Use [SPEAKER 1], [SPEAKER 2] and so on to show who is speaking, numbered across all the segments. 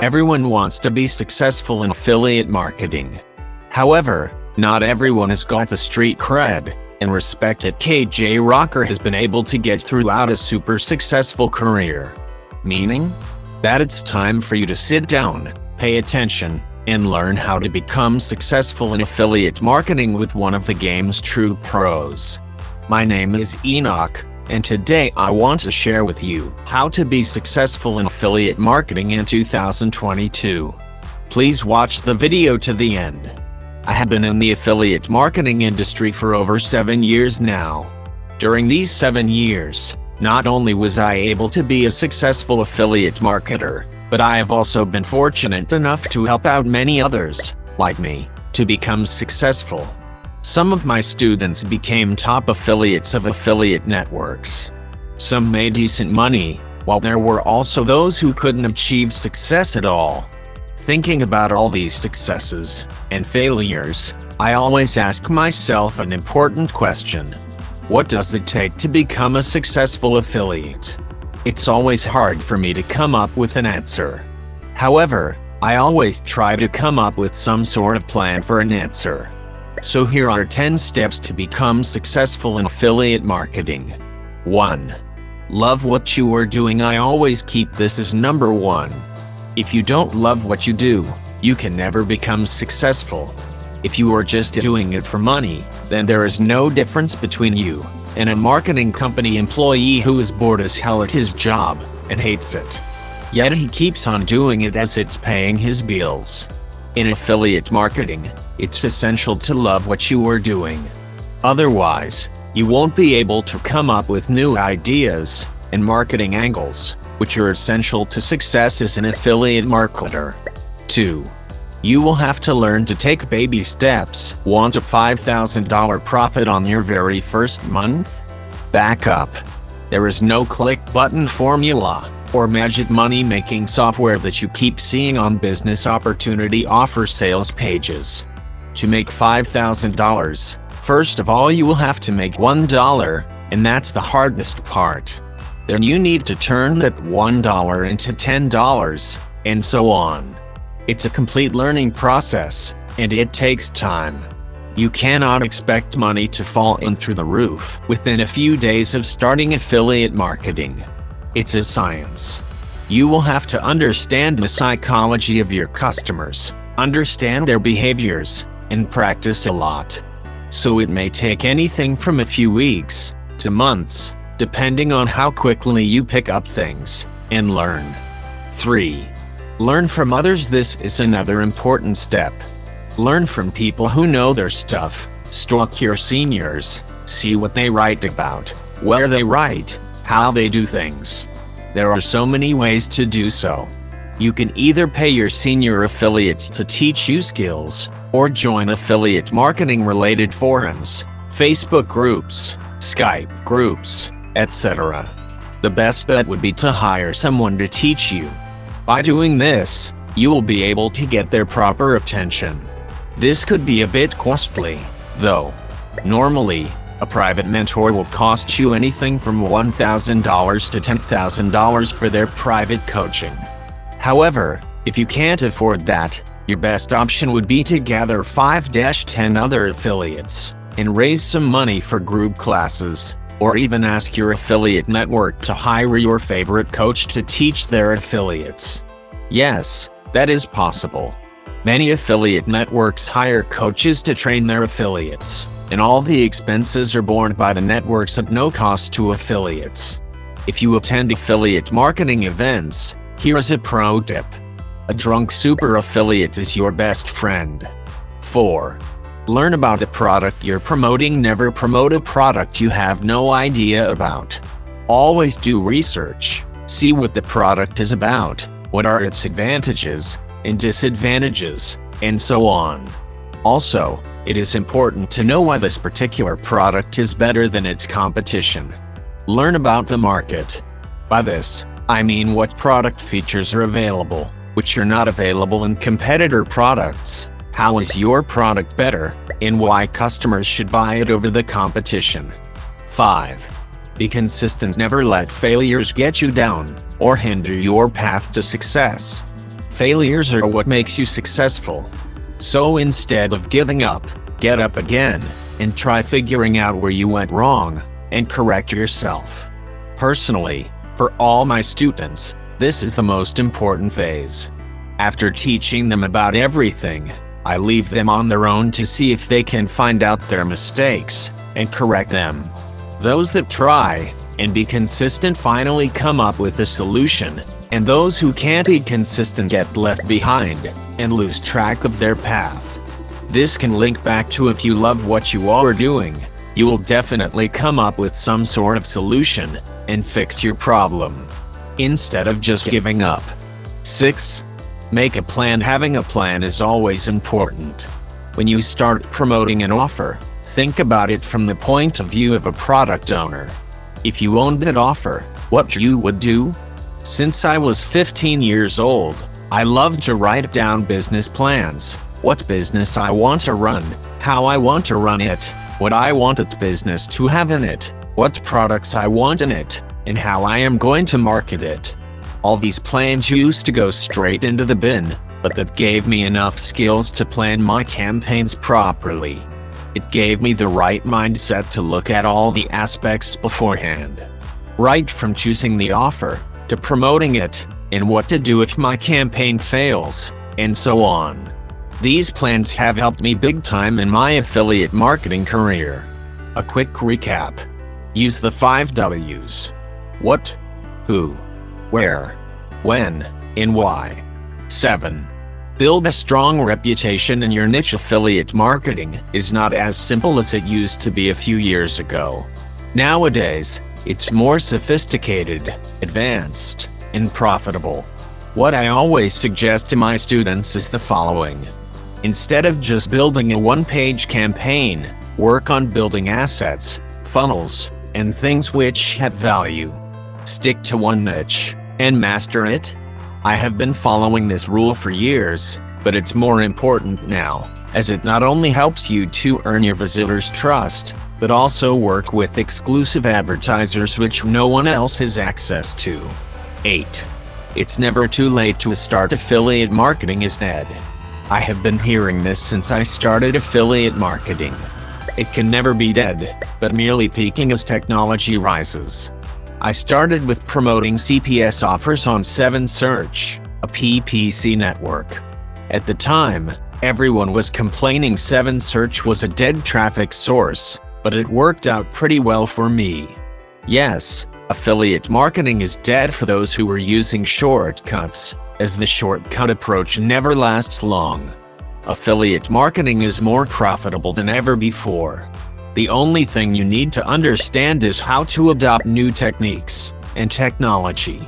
[SPEAKER 1] Everyone wants to be successful in affiliate marketing. However, not everyone has got the street cred and respect that KJ Rocker has been able to get throughout a super successful career. Meaning? That it's time for you to sit down, pay attention, and learn how to become successful in affiliate marketing with one of the game's true pros. My name is Enoch, and today I want to share with you how to be successful in affiliate marketing in 2022. Please watch the video to the end. I have been in the affiliate marketing industry for over 7 years now. During these 7 years, not only was I able to be a successful affiliate marketer, but I have also been fortunate enough to help out many others, like me, to become successful. Some of my students became top affiliates of affiliate networks. Some made decent money, while there were also those who couldn't achieve success at all. Thinking about all these successes and failures, I always ask myself an important question. What does it take to become a successful affiliate? It's always hard for me to come up with an answer. However, I always try to come up with some sort of plan for an answer. So here are 10 steps to become successful in affiliate marketing. 1. Love what you are doing. I always keep this as number 1. If you don't love what you do, you can never become successful. If you are just doing it for money, then there is no difference between you and a marketing company employee who is bored as hell at his job and hates it. Yet he keeps on doing it as it's paying his bills. In affiliate marketing, it's essential to love what you are doing. Otherwise, you won't be able to come up with new ideas and marketing angles, which are essential to success as an affiliate marketer. 2. You will have to learn to take baby steps. Want a $5,000 profit on your very first month? Back up. There is no click button formula or magic money-making software that you keep seeing on business opportunity offer sales pages. To make $5,000, first of all you will have to make $1, and that's the hardest part. Then you need to turn that $1 into $10, and so on. It's a complete learning process, and it takes time. You cannot expect money to fall in through the roof within a few days of starting affiliate marketing. It's a science. You will have to understand the psychology of your customers, understand their behaviors, and practice a lot. So it may take anything from a few weeks to months, depending on how quickly you pick up things and learn. 3. Learn from others. This is another important step. Learn from people who know their stuff. Stalk your seniors. See what they write about, where they write, how they do things. There are so many ways to do so. You can either pay your senior affiliates to teach you skills, or join affiliate marketing related forums, Facebook groups, Skype groups, etc. The best bet would be to hire someone to teach you. By doing this, you will be able to get their proper attention. This could be a bit costly, though. Normally, a private mentor will cost you anything from $1,000 to $10,000 for their private coaching. However, if you can't afford that, your best option would be to gather 5-10 other affiliates and raise some money for group classes, or even ask your affiliate network to hire your favorite coach to teach their affiliates. Yes, that is possible. Many affiliate networks hire coaches to train their affiliates, and all the expenses are borne by the networks at no cost to affiliates. If you attend affiliate marketing events, here is a pro tip. A drunk super affiliate is your best friend. 4. Learn about the product you're promoting. Never promote a product you have no idea about. Always do research. See what the product is about, what are its advantages and disadvantages, and so on. Also, it is important to know why this particular product is better than its competition. Learn about the market. By this, I mean what product features are available, which are not available in competitor products. How is your product better, and why customers should buy it over the competition. 5. Be consistent. Never let failures get you down or hinder your path to success. Failures are what makes you successful. So instead of giving up, get up again, and try figuring out where you went wrong, and correct yourself. Personally, for all my students, this is the most important phase. After teaching them about everything, I leave them on their own to see if they can find out their mistakes and correct them. Those that try and be consistent finally come up with a solution, and those who can't be consistent get left behind and lose track of their path. This can link back to if you love what you are doing, you will definitely come up with some sort of solution and fix your problem, instead of just giving up. 6. Make a plan. Having a plan is always important. When you start promoting an offer, think about it from the point of view of a product owner. If you owned that offer, what you would do? Since I was 15 years old, I loved to write down business plans. What business I want to run, how I want to run it, what I want the business to have in it, what products I want in it, and how I am going to market it. All these plans used to go straight into the bin, but that gave me enough skills to plan my campaigns properly. It gave me the right mindset to look at all the aspects beforehand. Right from choosing the offer, to promoting it, and what to do if my campaign fails, and so on. These plans have helped me big time in my affiliate marketing career. A quick recap. Use the 5 W's. What, who, where, when, and why. 7. Build a strong reputation in your niche. Affiliate marketing is not as simple as it used to be a few years ago. Nowadays, it's more sophisticated, advanced, and profitable. What I always suggest to my students is the following. Instead of just building a one-page campaign, work on building assets, funnels, and things which have value. Stick to one niche and master it. I have been following this rule for years, but it's more important now, as it not only helps you to earn your visitors' trust, but also work with exclusive advertisers which no one else has access to. 8. It's never too late to start affiliate marketing is dead. I have been hearing this since I started affiliate marketing. It can never be dead, but merely peaking as technology rises. I started with promoting CPS offers on 7Search, a PPC network. At the time, everyone was complaining 7Search was a dead traffic source, but it worked out pretty well for me. Yes, affiliate marketing is dead for those who were using shortcuts, as the shortcut approach never lasts long. Affiliate marketing is more profitable than ever before. The only thing you need to understand is how to adopt new techniques and technology.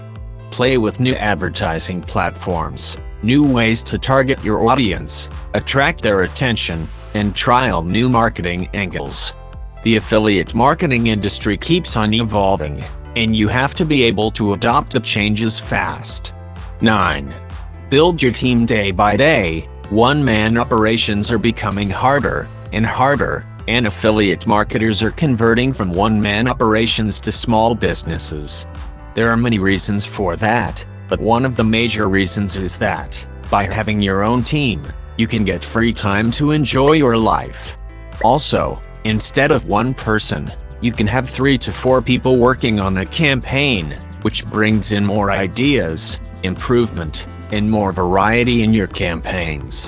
[SPEAKER 1] Play with new advertising platforms, new ways to target your audience, attract their attention, and trial new marketing angles. The affiliate marketing industry keeps on evolving, and you have to be able to adopt the changes fast. 9. Build your team day by day. One-man operations are becoming harder and harder, and affiliate marketers are converting from one-man operations to small businesses. There are many reasons for that, but one of the major reasons is that, by having your own team, you can get free time to enjoy your life. Also, instead of one person, you can have 3 to 4 people working on a campaign, which brings in more ideas, improvement, and more variety in your campaigns,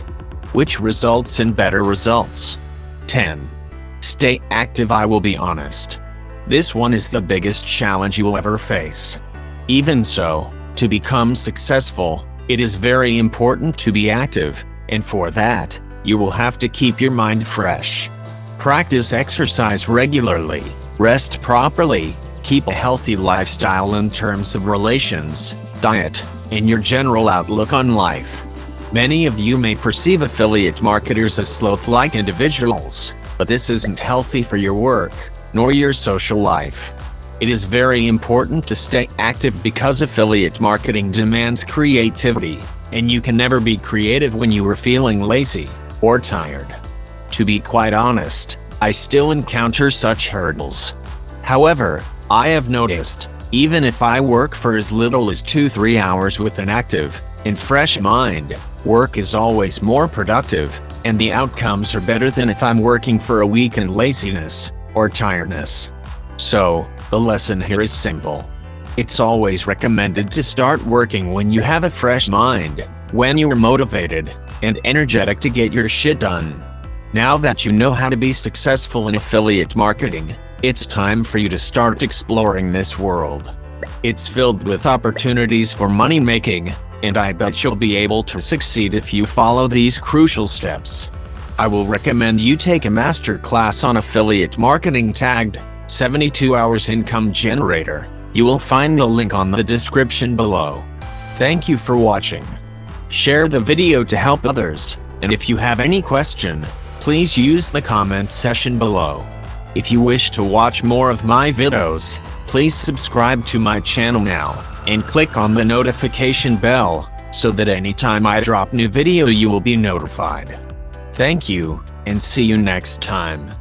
[SPEAKER 1] which results in better results. 10. Stay active. I will be honest. This one is the biggest challenge you will ever face. Even so, to become successful, it is very important to be active, and for that, you will have to keep your mind fresh. Practice exercise regularly, rest properly, keep a healthy lifestyle in terms of relations, diet, and your general outlook on life. Many of you may perceive affiliate marketers as sloth-like individuals, but this isn't healthy for your work, nor your social life. It is very important to stay active because affiliate marketing demands creativity, and you can never be creative when you are feeling lazy or tired. To be quite honest, I still encounter such hurdles. However, I have noticed Even if I work for as little as 2-3 hours with an active and fresh mind, work is always more productive, and the outcomes are better than if I'm working for a week in laziness or tiredness. So, the lesson here is simple. It's always recommended to start working when you have a fresh mind, when you are motivated and energetic to get your shit done. Now that you know how to be successful in affiliate marketing, it's time for you to start exploring this world. It's filled with opportunities for money making, and I bet you'll be able to succeed if you follow these crucial steps. I will recommend you take a masterclass on affiliate marketing tagged 72 Hours Income Generator. You will find the link on the description below. Thank you for watching. Share the video to help others, and if you have any question, please use the comment section below. If you wish to watch more of my videos, please subscribe to my channel now, and click on the notification bell, so that anytime I drop new video you will be notified. Thank you, and see you next time.